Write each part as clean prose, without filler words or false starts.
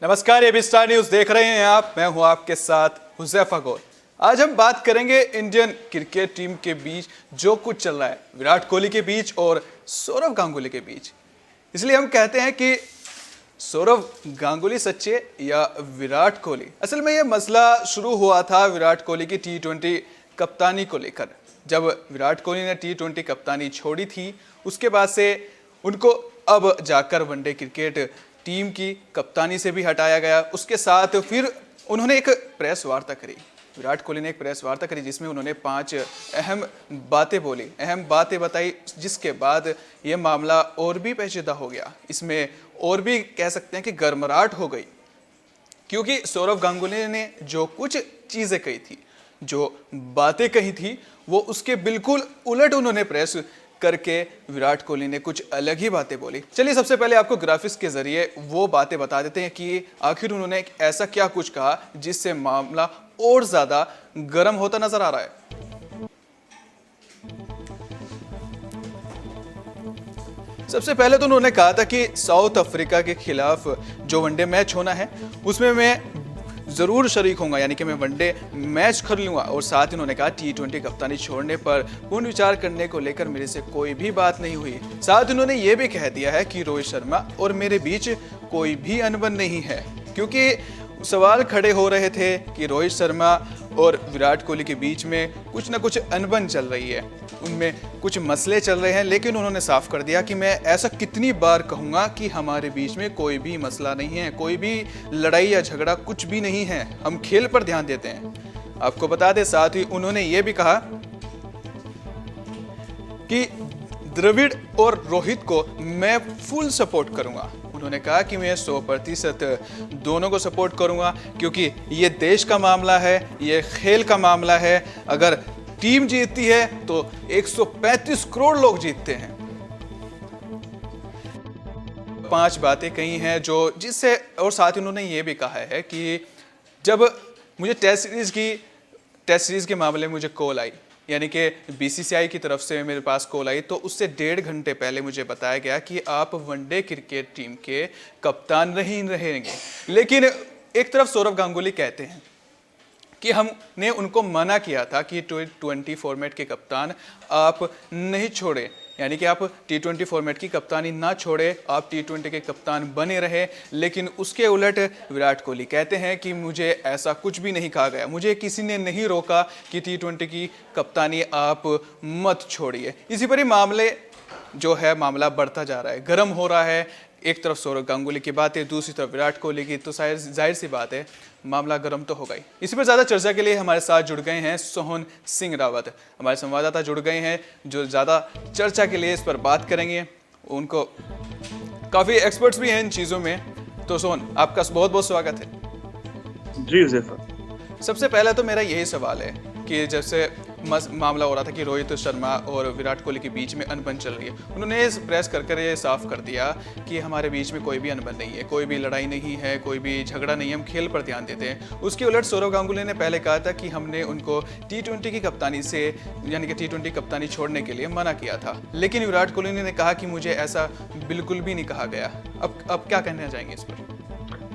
नमस्कार, AB star news देख रहे हैं आप। मैं हूं आपके साथ हुज़ैफा गौर। आज हम बात करेंगे इंडियन क्रिकेट टीम के बीच जो कुछ चल रहा है, विराट कोहली के बीच और सौरव गांगुली के बीच। इसलिए हम कहते हैं कि सौरव गांगुली सच्चे या विराट कोहली। असल में यह मसला शुरू हुआ था विराट कोहली की T20 कप्तानी को लेकर। जब विराट कोहली ने T20 कप्तानी छोड़ी थी, उसके बाद से उनको अब जाकर वनडे क्रिकेट टीम की कप्तानी से भी हटाया गया। उसके साथ फिर उन्होंने एक प्रेस वार्ता करी। विराट कोहली ने एक प्रेस वार्ता करी जिसमें उन्होंने 5 अहम बातें बोली, अहम बातें बताई, जिसके बाद ये मामला और भी पेचीदा हो गया। इसमें और भी कह सकते हैं कि गर्मराहट हो गई, क्योंकि सौरव गांगुली ने जो कुछ चीज़ें कही थी, जो बातें कही थी, वो उसके बिल्कुल उलट उन्होंने प्रेस करके विराट कोहली ने कुछ अलग ही बातें बोली। चलिए सबसे पहले आपको ग्राफिक्स के जरिए वो बातें बता देते हैं कि आखिर उन्होंने ऐसा क्या कुछ कहा जिससे मामला और ज्यादा गर्म होता नजर आ रहा है। सबसे पहले तो उन्होंने कहा था कि साउथ अफ्रीका के खिलाफ जो वनडे मैच होना है उसमें मैं जरूर शरीक होऊंगा, यानी कि मैं वनडे मैच कर लूंगा। और साथ ही उन्होंने कहा T20 कप्तानी छोड़ने पर पुनः विचार करने को लेकर मेरे से कोई भी बात नहीं हुई। साथ ही उन्होंने ये भी कह दिया है कि रोहित शर्मा और मेरे बीच कोई भी अनबन नहीं है, क्योंकि सवाल खड़े हो रहे थे कि रोहित शर्मा और विराट कोहली के बीच में कुछ ना कुछ अनबन चल रही है, उनमें कुछ मसले चल रहे हैं। लेकिन उन्होंने साफ कर दिया कि मैं ऐसा कितनी बार कहूँगा कि हमारे बीच में कोई भी मसला नहीं है, कोई भी लड़ाई या झगड़ा कुछ भी नहीं है, हम खेल पर ध्यान देते हैं। आपको बता दें, साथ ही उन्होंने ये भी कहा कि द्रविड़ और रोहित को मैं फुल सपोर्ट करूंगा। उन्होंने कहा कि मैं 100% दोनों को सपोर्ट करूंगा, क्योंकि ये देश का मामला है, ये खेल का मामला है। अगर टीम जीतती है तो 135 करोड़ लोग जीतते हैं। 5 बातें कही हैं जो जिससे, और साथ ही उन्होंने ये भी कहा है कि जब मुझे टेस्ट सीरीज के मामले में मुझे कॉल आई, यानी कि BCCI की तरफ से मेरे पास कॉल आई, तो उससे 1.5 घंटे पहले मुझे बताया गया कि आप वनडे क्रिकेट टीम के कप्तान नहीं रहेंगे। लेकिन एक तरफ सौरव गांगुली कहते हैं कि हमने उनको मना किया था कि T20 फॉर्मेट के कप्तान आप नहीं छोड़े, यानी कि आप T20 फॉर्मेट की कप्तानी ना छोड़े, आप T20 के कप्तान बने रहे। लेकिन उसके उलट विराट कोहली कहते हैं कि मुझे ऐसा कुछ भी नहीं कहा गया, मुझे किसी ने नहीं रोका कि T20 की कप्तानी आप मत छोड़िए। इसी पर ही मामला बढ़ता जा रहा है, गर्म हो रहा है। एक तरफ सौरव गांगुली की बातें, दूसरी तरफ विराट कोहली की, तो जाहिर सी बात है मामला गर्म तो होगा ही। इसी पर ज़्यादा चर्चा के लिए हमारे साथ जुड़ गए हैं सोहन सिंह रावत, हमारे संवाददाता जुड़ गए हैं जो ज़्यादा चर्चा के लिए इस पर बात करेंगे। उनको काफ़ी एक्सपर्ट्स भी हैं इन चीज़ों में। तो सोहन, आपका बहुत बहुत स्वागत है। जी हुज़ैफा। सबसे पहले तो मेरा यही सवाल है कि जैसे मामला हो रहा था कि रोहित शर्मा और विराट कोहली के बीच में अनबन चल रही है, उन्होंने इस प्रेस कर ये साफ कर दिया कि हमारे बीच में कोई भी अनबन नहीं है, कोई भी लड़ाई नहीं है, कोई भी झगड़ा नहीं है, हम खेल पर ध्यान देते हैं। उसके उलट सौरव गांगुली ने पहले कहा था कि हमने उनको T20 की कप्तानी से, यानी कि T20 कप्तानी छोड़ने के लिए मना किया था। लेकिन विराट कोहली ने कहा कि मुझे ऐसा बिल्कुल भी नहीं कहा गया। अब क्या कहना चाहेंगे इस पर?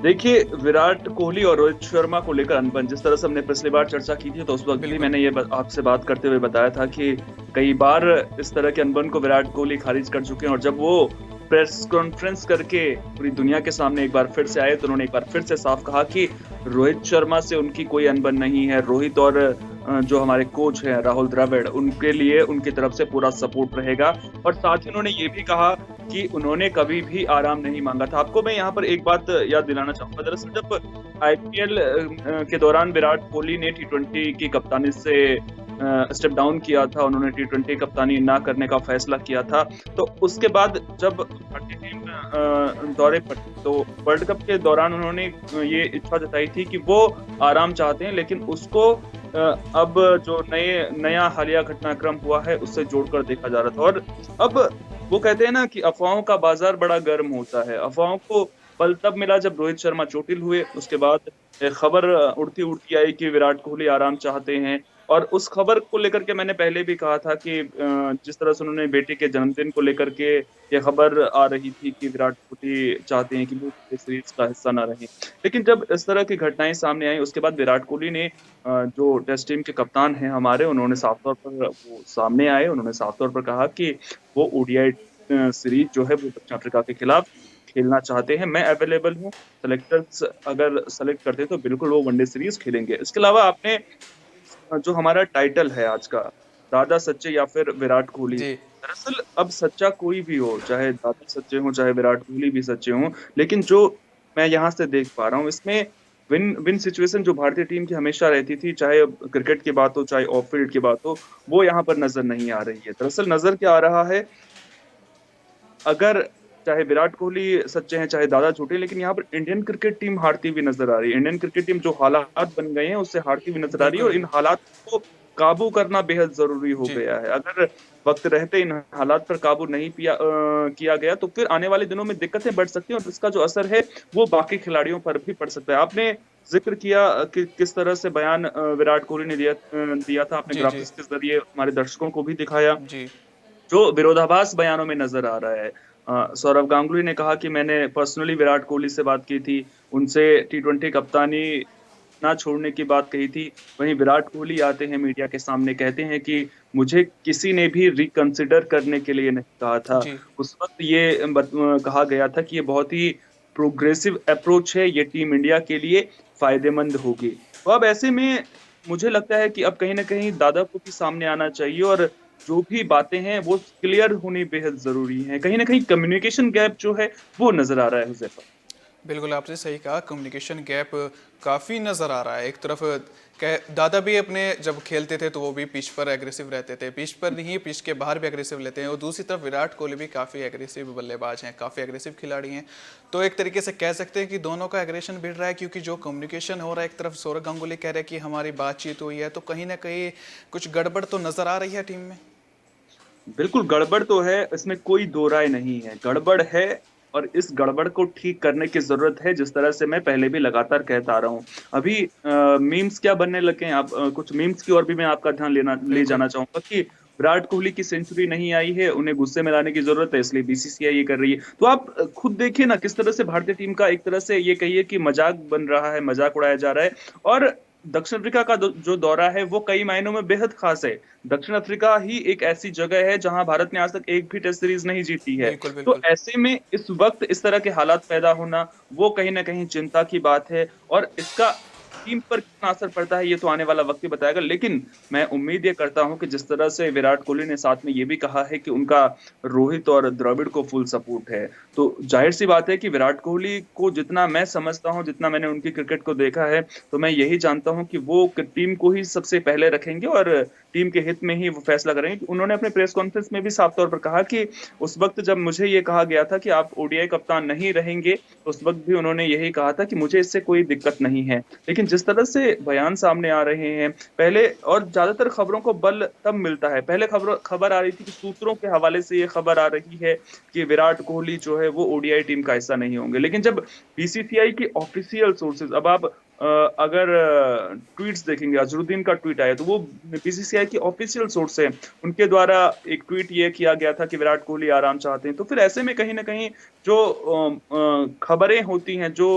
देखिए, विराट कोहली और रोहित शर्मा को लेकर अनबन, जिस तरह से हमने पिछली बार चर्चा की थी, तो उस वक्त भी मैंने ये आपसे बात करते हुए बताया था कि कई बार इस तरह के अनबन को विराट कोहली खारिज कर चुके हैं। और जब वो प्रेस कॉन्फ्रेंस करके पूरी दुनिया के सामने एक बार फिर से आए, तो उन्होंने एक बार फिर से साफ कहा कि रोहित शर्मा से उनकी कोई अनबन नहीं है। रोहित और जो हमारे कोच हैं राहुल द्रविड़, उनके लिए उनकी तरफ से पूरा सपोर्ट रहेगा। और साथ ही उन्होंने ये भी कहा कि उन्होंने कभी भी आराम नहीं मांगा था। आपको मैं यहाँ पर एक बात याद दिलाना चाहूंगा। दरअसल जब IPL के दौरान विराट कोहली ने T20 की कप्तानी से स्टेप डाउन किया था, उन्होंने T20 कप्तानी ना करने का फैसला किया था, तो उसके बाद जब भारतीय टीम दौरे पर, तो वर्ल्ड कप के दौरान उन्होंने ये इच्छा जताई थी कि वो आराम चाहते हैं, लेकिन उसको अब जो नया हालिया घटनाक्रम हुआ है उससे जोड़कर देखा जा रहा था। और अब वो कहते हैं ना कि अफवाहों का बाजार बड़ा गर्म होता है। अफवाहों को बल तब मिला जब रोहित शर्मा चोटिल हुए। उसके बाद खबर उड़ती उड़ती आई कि विराट कोहली आराम चाहते हैं। और उस खबर को लेकर के मैंने पहले भी कहा था कि जिस तरह से उन्होंने बेटे के जन्मदिन को लेकर के ये खबर आ रही थी कि विराट कोहली चाहते हैं कि वो सीरीज का हिस्सा ना रहें। लेकिन जब इस तरह की घटनाएं सामने आई उसके बाद विराट कोहली ने जो टेस्ट टीम के कप्तान हैं हमारे, उन्होंने साफ तौर पर वो सामने आए, उन्होंने साफ तौर पर कहा कि वो ओडीआई सीरीज जो है वो दक्षिण अफ्रीका के खिलाफ खेलना चाहते हैं। मैं अवेलेबल हूँ, सेलेक्टर्स अगर सेलेक्ट करते हैं तो बिल्कुल वो वनडे सीरीज खेलेंगे। इसके अलावा आपने जो हमारा टाइटल है आज का, दादा सच्चे या फिर विराट कोहली, जी दरअसल अब सच्चा कोई भी हो, चाहे दादा सच्चे हो चाहे विराट कोहली भी सच्चे हों, लेकिन जो मैं यहाँ से देख पा रहा हूँ इसमें विन विन सिचुएशन जो भारतीय टीम की हमेशा रहती थी, चाहे अब क्रिकेट की बात हो चाहे ऑफ फील्ड की बात हो, वो यहाँ पर नजर नहीं आ रही है। दरअसल नजर क्या आ रहा है, अगर चाहे विराट कोहली सच्चे हैं चाहे दादा झूठे, लेकिन यहाँ पर इंडियन क्रिकेट टीम हारती हुई नजर आ रही है। इंडियन क्रिकेट टीम जो हालात बन गए हैं उससे हारती हुई नजर आ रही है, बिल्कुल और इन हालात को काबू करना बेहद जरूरी हो जी गया है। अगर वक्त रहते इन हालात पर काबू नहीं किया गया तो फिर आने वाले दिनों में दिक्कतें बढ़ सकती हैं, और इसका जो असर है वो बाकी खिलाड़ियों पर भी पड़ सकता है। आपने जिक्र किया कि किस तरह से बयान विराट कोहली ने दिया था, आपने जी जी ग्राफिक्स के जरिए हमारे दर्शकों को भी दिखाया, जी जो विरोधाभास बयानों में नजर आ रहा है। सौरव गांगुली ने कहा कि मैंने पर्सनली विराट कोहली से बात की थी, उनसे टी20 कप्तानी ना छोड़ने की बात कही थी। वहीं विराट कोहली आते हैं मीडिया के सामने, कहते हैं कि मुझे किसी ने भी रिकंसिडर करने के लिए नहीं कहा था। जी उस वक्त ये कहा गया था कि ये बहुत ही प्रोग्रेसिव अप्रोच है, ये टीम इंडिया के लिए फायदेमंद होगी। तो अब ऐसे में मुझे लगता है कि अब कहीं ना कहीं दादा को भी सामने आना चाहिए, और जो भी बातें हैं वो क्लियर होनी बेहद जरूरी है। कहीं ना कहीं कम्युनिकेशन गैप जो है वो नजर आ रहा है हुजैफा। बिल्कुल आपने सही कहा, कम्युनिकेशन गैप काफ़ी नज़र आ रहा है। एक तरफ दादा भी अपने जब खेलते थे तो वो भी पिच पर एग्रेसिव रहते थे, पिच पर नहीं पिच के बाहर भी एग्रेसिव लेते हैं, और दूसरी तरफ विराट कोहली भी काफ़ी एग्रेसिव बल्लेबाज हैं, काफ़ी एग्रेसिव खिलाड़ी हैं। तो एक तरीके से कह सकते हैं कि दोनों का एग्रेशन बढ़ रहा है, क्योंकि जो कम्युनिकेशन हो रहा है, एक तरफ सौरव गांगुली कह रहे हैं कि हमारी बातचीत हुई है, तो कहीं ना कहीं कुछ गड़बड़ तो नज़र आ रही है टीम में। बिल्कुल गड़बड़ तो है, इसमें कोई दो राय नहीं है, गड़बड़ है। और इस गड़बड़ को ठीक करने की जरूरत है, जिस तरह से मैं पहले भी लगातार कहता आ रहा हूँ। अभी मीम्स क्या बनने लगे हैं, आप कुछ मीम्स की ओर भी मैं आपका ध्यान ले बिल्कुल जाना चाहूंगा कि विराट कोहली की सेंचुरी नहीं आई है, उन्हें गुस्से में लाने की जरूरत है, इसलिए बीसीसीआई ये कर रही है। तो आप खुद देखिए ना किस तरह से भारतीय टीम का एक तरह से ये कहिए कि मजाक बन रहा है, मजाक उड़ाया जा रहा है। और दक्षिण अफ्रीका का जो दौरा है वो कई मायनों में बेहद खास है। दक्षिण अफ्रीका ही एक ऐसी जगह है जहां भारत ने आज तक एक भी टेस्ट सीरीज नहीं जीती है। बिल्कुल तो बिल्कुल ऐसे में इस वक्त इस तरह के हालात पैदा होना वो कहीं ना कहीं चिंता की बात है, और इसका टीम पर कितना असर पड़ता है ये तो आने वाला वक्त ही बताएगा। लेकिन मैं उम्मीद ये करता हूं कि जिस तरह से विराट कोहली ने साथ में ये भी कहा है कि उनका रोहित और द्रविड़ को फुल सपोर्ट है, तो जाहिर सी बात है कि विराट कोहली को जितना मैं समझता हूं, जितना मैंने उनकी क्रिकेट को देखा है, तो मैं यही जानता हूं कि वो टीम को ही सबसे पहले रखेंगे और टीम के हित में ही वो फैसला करेंगे। उन्होंने अपने प्रेस कॉन्फ्रेंस में भी साफ तौर पर कहा कि उस वक्त जब मुझे ये कहा गया था कि आप ओडीआई कप्तान नहीं रहेंगे, तो उस वक्त भी उन्होंने यही कहा था कि मुझे इससे कोई दिक्कत नहीं है। लेकिन जिस तरह से बयान सामने आ रहे हैं पहले, और ज्यादातर खबरों को बल तब मिलता है, पहले खबर आ रही थी कि सूत्रों के हवाले से ये खबर आ रही है कि विराट कोहली जो है वो ओडीआई टीम का हिस्सा नहीं होंगे। लेकिन जब बीसीसीआई की ऑफिशियल सोर्सेज, अब आप अगर ट्वीट्स देखेंगे, अजरुद्दीन का ट्वीट आया तो वो बीसीसीआई की ऑफिशियल सोर्स है, उनके द्वारा एक ट्वीट ये किया गया था कि विराट कोहली आराम चाहते हैं। तो फिर ऐसे में कहीं ना कहीं जो खबरें होती हैं, जो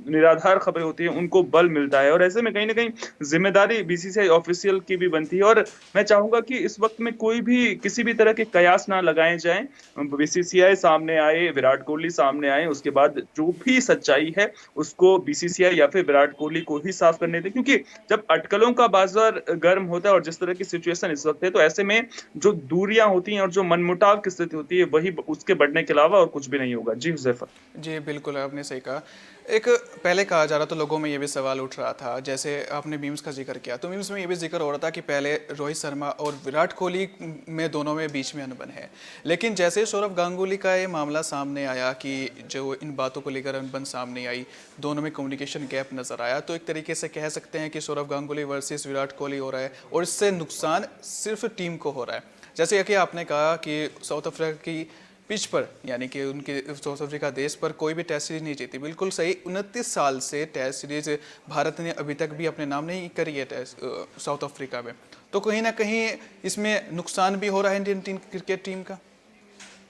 निराधार खबरें होती हैं, उनको बल मिलता है, और ऐसे में कहीं ना कहीं जिम्मेदारी बीसीसीआई ऑफिशियल की भी बनती है। और मैं चाहूंगा कि इस वक्त में कोई भी किसी भी तरह के कयास ना लगाए जाएं, बीसीसीआई सामने आए, विराट कोहली सामने आए, उसके बाद जो भी सच्चाई है उसको बीसीसीआई या फिर विराट कोहली को ही साफ करने दें। क्योंकि जब अटकलों का बाजार गर्म होता है और जिस तरह की सिचुएशन इस वक्त है, तो ऐसे में जो दूरियां होती हैं और जो मनमुटाव की स्थिति होती है वही उसके बढ़ने के अलावा और कुछ भी नहीं होगा। जी हुजैफा। जी बिल्कुल आपने सही कहा। एक पहले कहा जा रहा तो लोगों में ये भी सवाल उठ रहा था, जैसे आपने मीम्स का जिक्र किया, तो मीम्स में ये भी जिक्र हो रहा था कि पहले रोहित शर्मा और विराट कोहली में दोनों में बीच में अनबन है। लेकिन जैसे सौरव गांगुली का ये मामला सामने आया कि जो इन बातों को लेकर अनबन सामने आई, दोनों में कम्युनिकेशन गैप नज़र आया, तो एक तरीके से कह सकते हैं कि सौरव गांगुली वर्सेस विराट कोहली हो रहा है, और इससे नुकसान सिर्फ टीम को हो रहा है। जैसे कि आपने कहा कि साउथ अफ्रीका की पिच पर, यानी कि उनके साउथ अफ्रीका देश पर कोई भी टेस्ट सीरीज नहीं जीती। बिल्कुल सही, 29 साल से टेस्ट सीरीज भारत ने अभी तक भी अपने नाम नहीं करी है टेस्ट साउथ अफ्रीका में। तो कहीं ना कहीं इसमें नुकसान भी हो रहा है इंडियन टीम, क्रिकेट टीम का।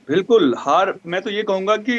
बिल्कुल हार, मैं तो ये कहूंगा कि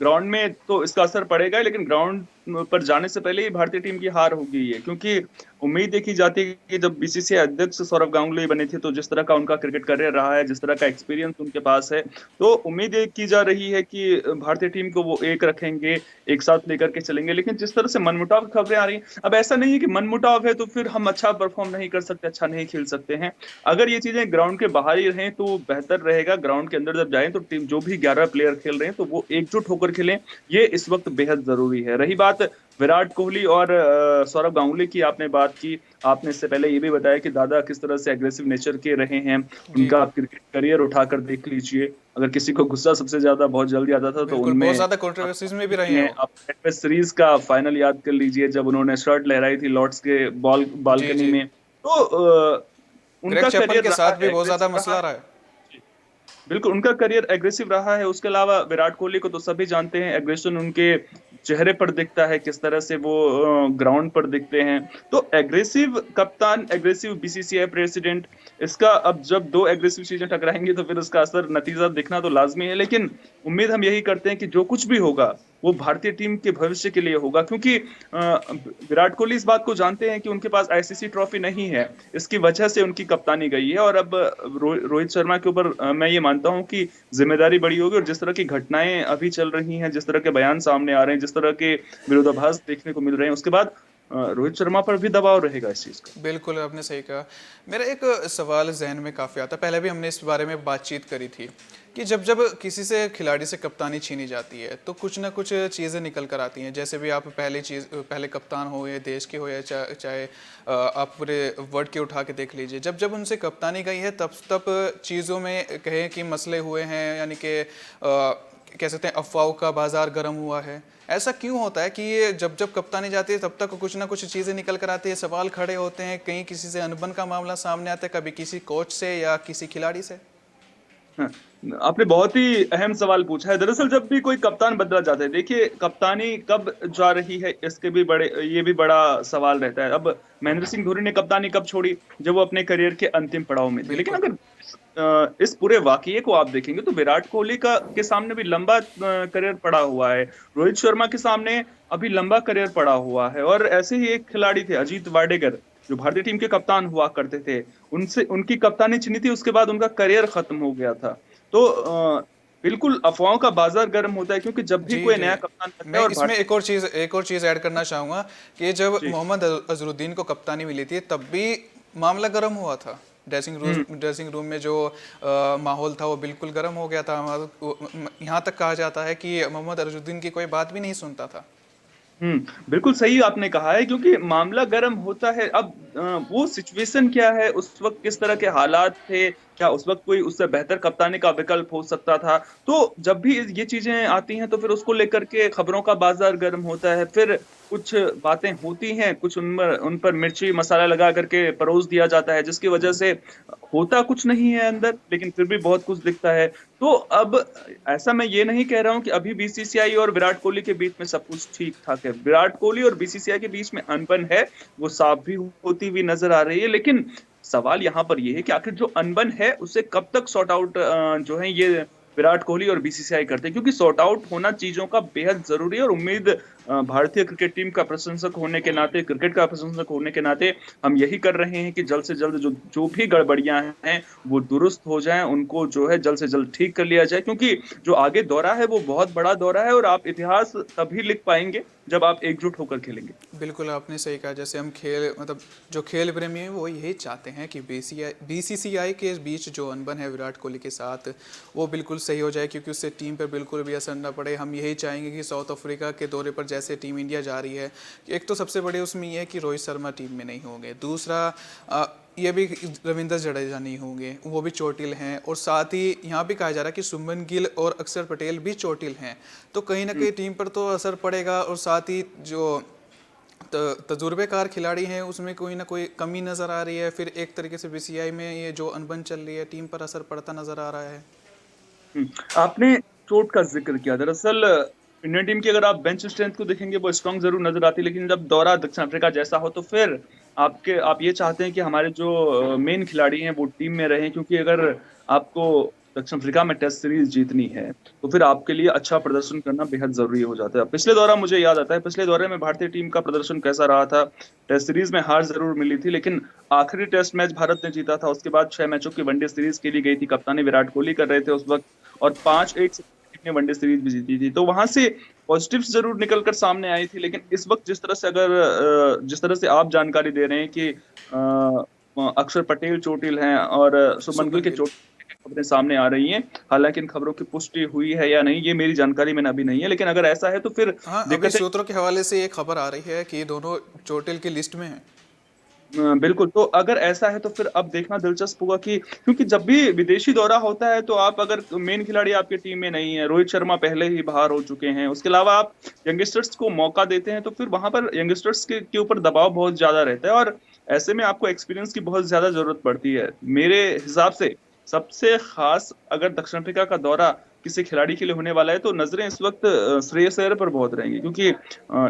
ग्राउंड में तो इसका असर पड़ेगा ही, लेकिन ग्राउंड पर जाने से पहले ही भारतीय टीम की हार हो गई है। क्योंकि उम्मीद देखी जाती है कि जब बीसीसीआई अध्यक्ष सौरव गांगुली बने थे, तो जिस तरह का उनका क्रिकेट करियर रहा है, जिस तरह का एक्सपीरियंस उनके पास है, तो उम्मीद ये की जा रही है कि भारतीय टीम को वो एक रखेंगे, एक साथ लेकर के चलेंगे। लेकिन जिस तरह से मनमुटाव की खबरें आ रही हैं, अब ऐसा नहीं है कि मनमुटाव है तो फिर हम अच्छा परफॉर्म नहीं कर सकते, अच्छा नहीं खेल सकते हैं। अगर ये चीजें ग्राउंड के बाहर ही रहें तो बेहतर रहेगा। ग्राउंड के अंदर जब जाएं तो टीम जो भी 11 प्लेयर खेल रहे हैं तो वो एकजुट होकर खेलें, ये इस वक्त बेहद जरूरी है। रही बात विराट कोहली और सौरव गांगुली की, आपने बात की, आपने इससे पहले ये भी बताया कि दादा किस तरह से एग्रेसिव नेचर के रहे हैं। जी उनका आप क्रिकेट करियर उठाकर देख लीजिए, अगर किसी को गुस्सा सबसे ज्यादा बहुत जल्दी आता था तो बिल्कुल, बहुत उनमें ज्यादा कंट्रोवर्सीज में भी रहे हैं वो। आप टेस्ट सीरीज का फाइनल याद कर लीजिए, जब उन्होंने शर्ट लहराई थी लॉर्ड्स के बॉल जी बालकनी जी, में। तो ग्रेग उनका चैपल करियर के रहा साथ भी है, बहुत ज्यादा एग्रेसिव रहा मसला है। रहा है। बिल्कुल उनका करियर एग्रेसिव रहा है। उसके अलावा विराट कोहली को तो सभी जानते हैं, एग्रेशन उनके चेहरे पर दिखता है, किस तरह से वो ग्राउंड पर दिखते हैं। तो एग्रेसिव कप्तान, एग्रेसिव बीसीसीआई प्रेसिडेंट, इसका अब जब दो एग्रेसिव चीजें टकराएंगी तो फिर उसका असर, नतीजा दिखना तो लाजमी है। लेकिन उम्मीद हम यही करते हैं कि जो कुछ भी होगा वो भारतीय टीम के भविष्य के लिए होगा। क्योंकि विराट कोहली इस बात को जानते हैं कि उनके पास आईसीसी ट्रॉफी नहीं है, इसकी वजह से उनकी कप्तानी गई है। और अब रोहित शर्मा के ऊपर मैं ये मानता हूं कि जिम्मेदारी बड़ी होगी। और जिस तरह की घटनाएं अभी चल रही हैं, जिस तरह के बयान सामने आ रहे हैं, जिस तरह के विरोधाभास देखने को मिल रहे हैं, उसके बाद रोहित शर्मा पर भी दबाव रहेगा इस चीज का। बिल्कुल, आपने सही कहा। मेरा एक सवाल जहन में काफ़ी आता, पहले भी हमने इस बारे में बातचीत करी थी कि जब जब किसी से, खिलाड़ी से कप्तानी छीनी जाती है तो कुछ ना कुछ चीज़ें निकल कर आती हैं। जैसे भी आप पहले कप्तान हो या देश के हो या चाहे आप पूरे वर्ल्ड के उठा के देख लीजिए, जब जब उनसे कप्तानी गई है तब तब चीज़ों में कहें कि मसले हुए हैं, यानी कि कह सकते हैं अफवाहों का बाजार गर्म हुआ है। ऐसा क्यों होता है कि ये जब जब कप्तानी जाती है तब तक कुछ ना कुछ चीज़ें निकल कर आती है, सवाल खड़े होते हैं, कहीं किसी से अनबन का मामला सामने आता है, कभी किसी कोच से या किसी खिलाड़ी से। हाँ, आपने बहुत ही अहम सवाल पूछा है। दरअसल जब भी कोई कप्तान बदला जाता है, देखिए कप्तानी कब जा रही है, इसके भी बड़े, ये भी बड़ा सवाल रहता है। अब महेंद्र सिंह धोनी ने कप्तानी कब छोड़ी? जब वो अपने करियर के अंतिम पड़ाव में थे। लेकिन बिल्कुल अगर इस पूरे वाकये को आप देखेंगे तो विराट कोहली का के सामने भी लंबा करियर पड़ा हुआ है, रोहित शर्मा के सामने अभी लंबा करियर पड़ा हुआ है। और ऐसे ही एक खिलाड़ी थे अजीत वाडेकर, जो भारतीय टीम के कप्तान हुआ करते थे, उनसे उनकी कप्तानी छिनी थी, उसके बाद उनका करियर खत्म हो गया था। तो बिल्कुल अफवाहों का बाजार गर्म होता है, क्योंकि जब भी जी कोई जी। नया कप्तान बनता मैं है और इसमें भारतीय एक और चीज़ ऐड करना चाहूँगा कि जब जी मोहम्मद अजरुद्दीन को कप्तानी मिली थी तब भी मामला गर्म हुआ था। हम्म ड्रेसिंग रूम में जो माहौल था वो बिल्कुल गर्म हो गया था। यहाँ तक कहा जाता है कि मोहम्मद अजरुद्दीन की कोई बात भी नहीं सुनता था। बिल्कुल सही आपने कहा है। क्योंकि मामला गर्म होता है। अब वो सिचुएशन क्या है, उस वक्त किस तरह के हालात थे, क्या उस वक्त कोई उससे बेहतर कप्तानी का विकल्प हो सकता था? तो जब भी ये चीजें आती हैं तो फिर उसको लेकर के खबरों का बाजार गर्म होता है। फिर कुछ बातें होती हैं, कुछ उन पर मिर्ची मसाला लगा करके परोस दिया जाता है, जिसकी वजह से होता कुछ नहीं है अंदर, लेकिन फिर भी बहुत कुछ दिखता है। तो अब ऐसा मैं ये नहीं कह रहा हूं कि अभी बीसीसीआई और विराट कोहली के बीच में सब कुछ ठीक ठाक है। विराट कोहली और बीसीसीआई के बीच में अनबन है, वो साफ भी होती हुई नजर आ रही है। लेकिन सवाल यहाँ पर ये है कि आखिर जो अनबन है उसे कब तक सॉर्ट आउट जो है ये विराट कोहली और बीसीसीआई करते हैं। क्योंकि सॉर्ट आउट होना चीजों का बेहद जरूरी है। और उम्मीद भारतीय क्रिकेट टीम का प्रशंसक होने के नाते, क्रिकेट का प्रशंसक होने के नाते, हम यही कर रहे हैं कि जल्द से जल्द जो जो भी गड़बड़ियां हैं वो दुरुस्त हो जाएं, उनको जो है जल्द से जल्द ठीक कर लिया जाए। क्योंकि जो आगे दौरा है वो बहुत बड़ा दौरा है, और आप इतिहास तभी लिख पाएंगे जब आप एकजुट होकर खेलेंगे। बिल्कुल आपने सही कहा। जैसे हम खेल, मतलब जो खेल प्रेमी हैं वो यही चाहते हैं कि बीसीसीआई के बीच जो अनबन है विराट कोहली के साथ वो बिल्कुल सही हो जाए, क्योंकि उससे टीम पर बिल्कुल भी असर ना पड़े। हम यही चाहेंगे कि साउथ अफ्रीका के दौरे पर जैसे टीम इंडिया जा रही है, एक तो सबसे बड़ी उसमें ये है कि रोहित शर्मा टीम में नहीं होंगे, दूसरा ये भी रविंद्र जडेजा नहीं होंगे, वो भी चोटिल हैं, और साथ ही यहाँ भी कहा जा रहा है कि सुमन गिल और अक्षर पटेल भी चोटिल हैं। तो कहीं ना कहीं टीम पर तो असर पड़ेगा, और साथ ही जो तजुर्बेकार खिलाड़ी हैं उसमें कोई ना कोई कमी नज़र आ रही है। फिर एक तरीके से बीसीसीआई में ये जो अनबन चल रही है टीम पर असर पड़ता नज़र आ रहा है। आपने चोट का जिक्र किया। दरअसल इंडियन टीम की अगर आप बेंच स्ट्रेंथ को देखेंगे वो स्ट्रांग जरूर नजर आती है, लेकिन जब दौरा दक्षिण अफ्रीका जैसा हो तो फिर आप ये चाहते हैं कि हमारे जो मेन खिलाड़ी हैं वो टीम में रहें, क्योंकि अगर आपको दक्षिण अफ्रीका में टेस्ट सीरीज जीतनी है तो फिर आपके लिए अच्छा प्रदर्शन करना बेहद जरूरी हो जाता है। पिछले दौरा मुझे याद आता है, पिछले दौरे में भारतीय टीम का प्रदर्शन कैसा रहा था। टेस्ट सीरीज में हार जरूर मिली थी, लेकिन आखिरी टेस्ट मैच भारत ने जीता था, उसके बाद 6 मैचों की वनडे सीरीज खेली गई थी, कप्तानी विराट कोहली कर रहे थे उस वक्त, और 5-1 से ने वनडे सीरीज भी जीती थी। तो वहां से पॉजिटिव्स जरूर निकल कर सामने आई थी, लेकिन इस वक्त जिस तरह से आप जानकारी दे रहे हैं कि अक्षर पटेल चोटिल हैं और शुभमन गिल सुमन के गिल। चोटिल खबरें सामने आ रही हैं। हालांकि इन खबरों की पुष्टि हुई है या नहीं ये मेरी जानकारी में अभी नहीं है, लेकिन अगर ऐसा है तो फिर हाँ, अभी दिक्कतें। सूत्रों के हवाले से ये खबर आ रही है कि दोनों चोटिल की लिस्ट में हैं। बिल्कुल, तो अगर ऐसा है तो फिर अब देखना दिलचस्प होगा कि क्योंकि जब भी विदेशी दौरा होता है तो आप अगर मेन खिलाड़ी आपकी टीम में नहीं है, रोहित शर्मा पहले ही बाहर हो चुके हैं, उसके अलावा आप यंगस्टर्स को मौका देते हैं तो फिर वहां पर यंगस्टर्स के ऊपर दबाव बहुत ज्यादा रहता है, और ऐसे में आपको एक्सपीरियंस की बहुत ज्यादा जरूरत पड़ती है। मेरे हिसाब से सबसे खास अगर दक्षिण अफ्रीका का दौरा किसी खिलाड़ी के लिए होने वाला है तो नजरें इस वक्त श्रेयस अय्यर पर बहुत रहेंगी, क्योंकि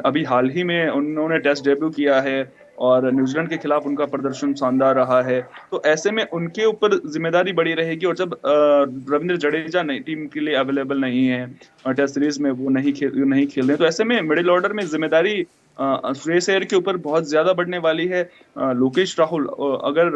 अभी हाल ही में उन्होंने टेस्ट डेब्यू किया है और न्यूजीलैंड के खिलाफ उनका प्रदर्शन शानदार रहा है। तो ऐसे में उनके ऊपर जिम्मेदारी बड़ी रहेगी, और जब रविंद्र जडेजा नहीं टीम के लिए अवेलेबल नहीं है और टेस्ट सीरीज में वो नहीं खेल रहे हैं, तो ऐसे में मिडिल ऑर्डर में जिम्मेदारी श्रेयस अय्यर के ऊपर बहुत ज्यादा बढ़ने वाली है। लोकेश राहुल अगर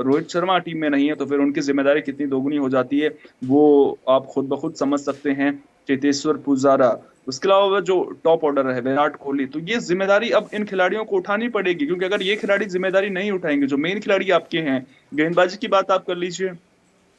रोहित शर्मा टीम में नहीं है तो फिर उनकी जिम्मेदारी कितनी दोगुनी हो जाती है वो आप खुद ब खुद समझ सकते हैं। चेतेश्वर पुजारा, उसके अलावा जो टॉप ऑर्डर है विराट कोहली, तो ये जिम्मेदारी अब इन खिलाड़ियों को उठानी पड़ेगी, क्योंकि अगर ये खिलाड़ी जिम्मेदारी नहीं उठाएंगे, जो मेन खिलाड़ी आपके हैं, गेंदबाजी की बात आप कर लीजिए,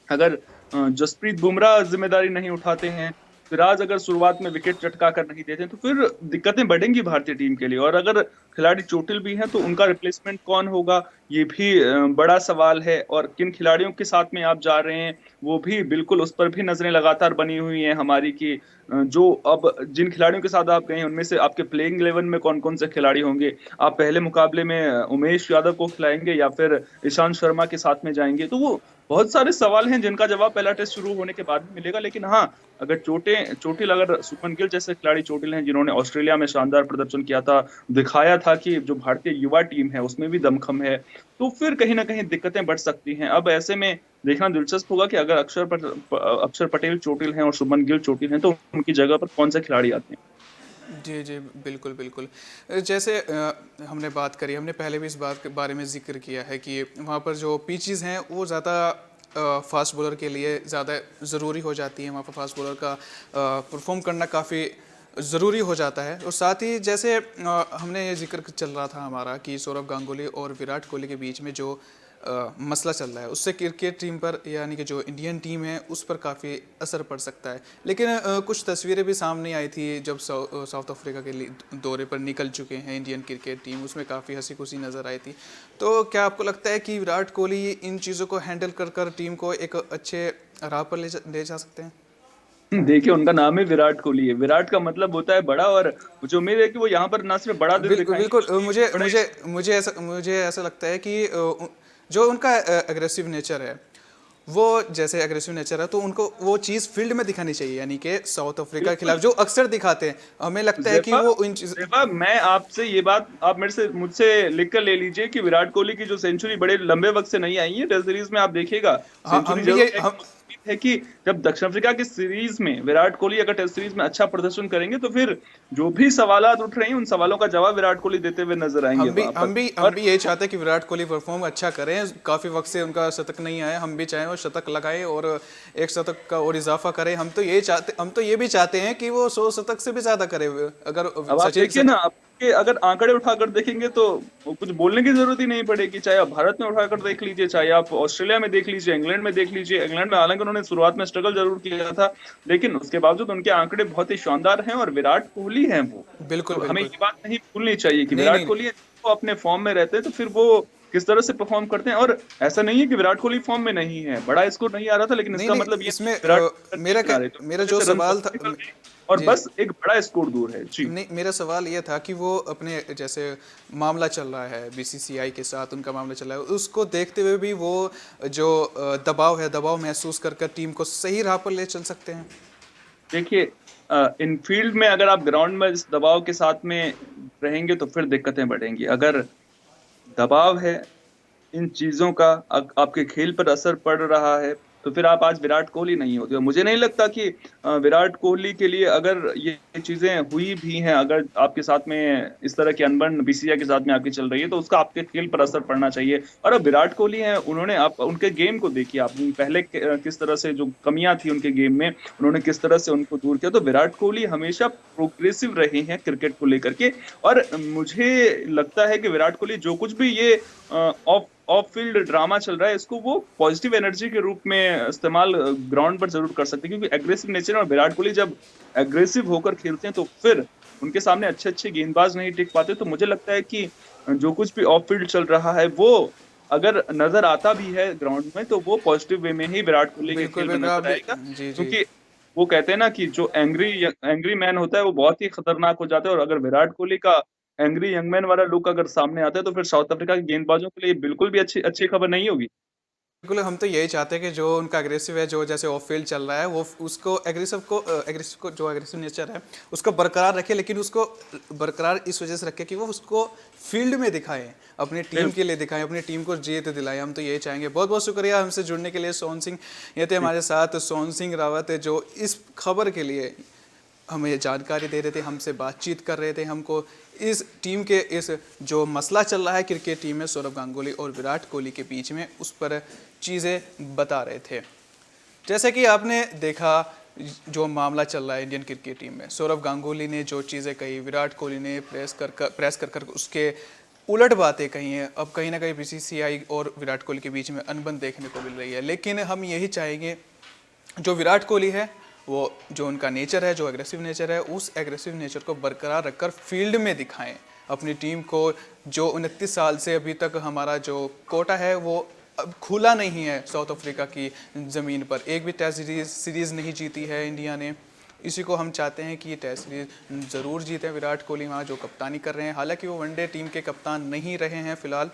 अगर जसप्रीत बुमराह जिम्मेदारी नहीं उठाते हैं, सिराज अगर शुरुआत में विकेट चटका कर नहीं देते हैं, तो फिर दिक्कतें बढ़ेंगी भारतीय टीम के लिए। और अगर खिलाड़ी चोटिल भी हैं तो उनका रिप्लेसमेंट कौन होगा ये भी बड़ा सवाल है, और किन खिलाड़ियों के साथ में आप जा रहे हैं वो भी बिल्कुल, उस पर भी नजरें लगातार बनी हुई हैं हमारी की जो अब जिन खिलाड़ियों के साथ आप गए हैं उनमें से आपके प्लेइंग 11 में कौन कौन से खिलाड़ी होंगे। आप पहले मुकाबले में उमेश यादव को खिलाएंगे या फिर ईशांत शर्मा के साथ में जाएंगे, तो वो बहुत सारे सवाल हैं जिनका जवाब पहला टेस्ट शुरू होने के बाद मिलेगा। लेकिन हाँ, अगर चोटिल अगर शुभमन गिल जैसे खिलाड़ी चोटिल हैं जिन्होंने ऑस्ट्रेलिया में शानदार प्रदर्शन किया था, दिखाया था कि जो भारतीय युवा टीम है उसमें भी दमखम है, तो फिर कहीं ना कहीं दिक्कतें बढ़ सकती हैं। अब ऐसे में देखना दिलचस्प होगा कि अगर अक्षर पटेल चोटिल हैं और शुभमन गिल चोटिल हैं तो उनकी जगह पर कौन से खिलाड़ी आते हैं। जी जी, बिल्कुल बिल्कुल। जैसे हमने बात करी, हमने पहले भी इस बात के बारे में जिक्र किया है कि वहाँ पर जो पिचेस हैं वो ज़्यादा फास्ट बॉलर के लिए ज़्यादा ज़रूरी हो जाती है, वहाँ पर फास्ट बॉलर का परफॉर्म करना काफ़ी ज़रूरी हो जाता है। और साथ ही जैसे हमने ये जिक्र चल रहा था हमारा कि सौरव गांगुली और विराट कोहली के बीच में जो मसला चल रहा है उससे क्रिकेट टीम पर यानी कि जो इंडियन टीम है उस पर काफ़ी असर पड़ सकता है। लेकिन कुछ तस्वीरें भी सामने आई थी जब साउथ अफ्रीका के दौरे पर निकल चुके हैं इंडियन क्रिकेट टीम, उसमें काफ़ी हंसी खुशी नज़र आई थी। तो क्या आपको लगता है कि विराट कोहली इन चीज़ों को हैंडल कर टीम को एक अच्छे राह पर ले जा सकते हैं? देखिए, उनका नाम ही विराट कोहली है, विराट का मतलब होता है बड़ा, और मुझे उम्मीद है कि वो यहाँ पर ना सिर्फ बड़ा दिल बिल्कुल दिखाएंगे बिल्कुल। बल्कि मुझे बड़े। मुझे मुझे ऐसा लगता है कि जो उनका एग्रेसिव नेचर है, वो जैसे एग्रेसिव नेचर है तो उनको वो चीज़ फील्ड में दिखानी चाहिए, यानी कि साउथ अफ्रीका के खिलाफ बिल्कुल। जो अक्सर दिखाते हैं, हमें लगता है कि जैफा वो इन चीज़। जैफा मैं आपसे ये बात आप मुझसे लिख कर ले लीजिए कि विराट कोहली की जो सेंचुरी बड़े लंबे वक्त से नहीं आई है टेस्ट सीरीज में, आप देखिएगा हाँ, सेंचुरी हम भी जरूर ये आएगी। हम उम्मीद है कि जब दक्षिण अफ्रीका की सीरीज में विराट कोहली अगर टेस्ट सीरीज में अच्छा प्रदर्शन करेंगे तो फिर जो भी सवालात उठ रहे हैं उन सवालों का जवाब विराट कोहली देते हुए नजर आएंगे हम भी वहां हम पर। भी हम और भी यही चाहते हैं कि विराट कोहली परफॉर्म अच्छा करें। काफ़ी वक्त से उनका शतक नहीं आया, हम भी चाहें वो शतक लगाए और एक शतक का और इजाफा करें। हम तो ये भी चाहते हैं कि वो 100 शतक से भी ज़्यादा करे। अगर अब आप सचिन देखिए ना, आपके अगर आंकड़े उठाकर देखेंगे तो कुछ बोलने की जरूरत ही नहीं पड़ेगी, चाहे आप भारत में उठाकर देख लीजिए, चाहे आप ऑस्ट्रेलिया में देख लीजिए, इंग्लैंड में देख लीजिए। इंग्लैंड में हालांकि उन्होंने शुरुआत में स्ट्रगल जरूर किया था, लेकिन उसके बावजूद उनके आंकड़े बहुत ही शानदार हैं, और विराट कोहली हैं वो। बिल्कुल तो हमें बिल्कुल। ये बात नहीं भूलनी चाहिए कि नहीं विराट नहीं। कोहली वो अपने फॉर्म में रहते हैं तो फिर वो किस तरह से परफॉर्म करते हैं। और ऐसा नहीं है कि विराट कोहली फॉर्म में नहीं है, बड़ा स्कोर नहीं आ रहा था, लेकिन नहीं इसका नहीं, मतलब ये इसमें विराट कोहली रन मेरा नहीं बना रहे, तो मेरा इस वजह जो से रन सवाल बाहर था, निकल गए और जी, बस एक बड़ा स्कोर दूर है। जी नहीं, मेरा सवाल ये था कि वो अपने जैसे मामला चल रहा है बीसीसीआई के साथ, उनका मामला चल रहा है, उसको देखते हुए भी वो जो दबाव है, दबाव महसूस कर कर टीम को सही राह पर ले चल सकते हैं। देखिए, इन फील्ड में अगर आप ग्राउंड में इस दबाव के साथ में रहेंगे तो फिर दिक्कतें बढ़ेंगी। अगर दबाव है इन चीजों का, आपके खेल पर असर पड़ रहा है, तो फिर आप आज विराट कोहली नहीं होते। और मुझे नहीं लगता कि विराट कोहली के लिए अगर ये चीजें हुई भी हैं, अगर आपके साथ में इस तरह की अनबन बीसीसीआई के साथ में आपकी चल रही है, तो उसका आपके खेल पर असर पड़ना चाहिए। और अब विराट कोहली हैं, उन्होंने आप उनके गेम को देखिए, आप पहले किस तरह से जो कमियां थी उनके गेम में, उन्होंने किस तरह से उनको दूर किया। तो विराट कोहली हमेशा प्रोग्रेसिव रहे हैं क्रिकेट को लेकर के। और मुझे लगता है कि विराट कोहली जो कुछ भी ये ऑफ ऑफ फील्ड ड्रामा चल रहा है, इसको वो पॉजिटिव एनर्जी के रूप में इस्तेमाल ग्राउंड पर जरूर कर सकते हैं, क्योंकि एग्रेसिव नेचर और विराट कोहली जब एग्रेसिव होकर खेलते हैं तो फिर उनके सामने अच्छे अच्छे गेंदबाज नहीं टिक पाते। तो मुझे लगता है कि जो कुछ भी ऑफ फील्ड चल रहा है वो अगर नजर आता भी है ग्राउंड में, तो वो पॉजिटिव वे में ही विराट कोहली के बिल्कुल खेल में बिल्कुल, नजर आपने, आएगा। जी जी, क्योंकि वो कहते हैं ना कि जो एंग्री एंग्री मैन होता है वो बहुत ही खतरनाक हो जाता है। और अगर विराट कोहली का एंग्री यंग मैन वाला लुक अगर सामने आता है, तो फिर साउथ अफ्रीका के गेंदबाजों के लिए बिल्कुल भी अच्छी अच्छी खबर नहीं होगी। बिल्कुल। हम तो यही चाहते हैं कि जो उनका एग्रेसिव है, जो जैसे ऑफ फील्ड चल रहा है, वो उसको एग्रेसिव को जो एग्रेसिव नेचर है उसको बरकरार रखे, लेकिन उसको बरकरार इस वजह से रखे कि वो उसको फील्ड में दिखाएं, अपनी टीम बिल्कुल। के लिए दिखाएं, अपनी टीम को जीत दिलाएं। हम तो यही चाहेंगे। बहुत बहुत शुक्रिया हमसे जुड़ने के लिए सोहन सिंह। ये थे हमारे साथ सोहन सिंह रावत, जो इस खबर के लिए हमें जानकारी दे रहे थे, हमसे बातचीत कर रहे थे, हमको इस टीम के इस जो मसला चल रहा है क्रिकेट टीम में सौरव गांगुली और विराट कोहली के बीच में, उस पर चीज़ें बता रहे थे। जैसे कि आपने देखा जो मामला चल रहा है इंडियन क्रिकेट टीम में, सौरव गांगुली ने जो चीज़ें कही, विराट कोहली ने प्रेस कर उसके उलट बातें कही हैं। अब कहीं ना कहीं बीसीसीआई और विराट कोहली के बीच में अनबन देखने को मिल रही है। लेकिन हम यही चाहेंगे जो विराट कोहली है, वो जो उनका नेचर है, जो एग्रेसिव नेचर है, उस एग्रेसिव नेचर को बरकरार रखकर फील्ड में दिखाएं अपनी टीम को। जो 29 साल से अभी तक हमारा जो कोटा है वो अब खुला नहीं है साउथ अफ्रीका की ज़मीन पर, एक भी टेस्ट सीरीज़ नहीं जीती है इंडिया ने। इसी को हम चाहते हैं कि ये टेस्ट सीरीज ज़रूर जीतें विराट कोहली वहाँ जो कप्तानी कर रहे हैं। हालांकि वो वनडे टीम के कप्तान नहीं रहे हैं फ़िलहाल,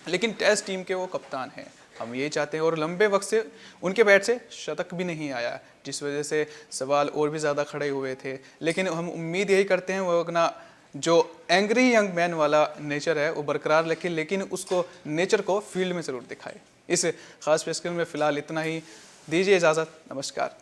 लेकिन टेस्ट टीम के वो कप्तान हैं। हम ये चाहते हैं। और लंबे वक्त से उनके बैट से शतक भी नहीं आया, जिस वजह से सवाल और भी ज़्यादा खड़े हुए थे। लेकिन हम उम्मीद यही करते हैं वो अपना जो एंग्री यंग मैन वाला नेचर है वो बरकरार रखे, लेकिन उसको नेचर को फील्ड में ज़रूर दिखाए। इस खास पेशकश में फ़िलहाल इतना ही। दीजिए इजाज़त। नमस्कार।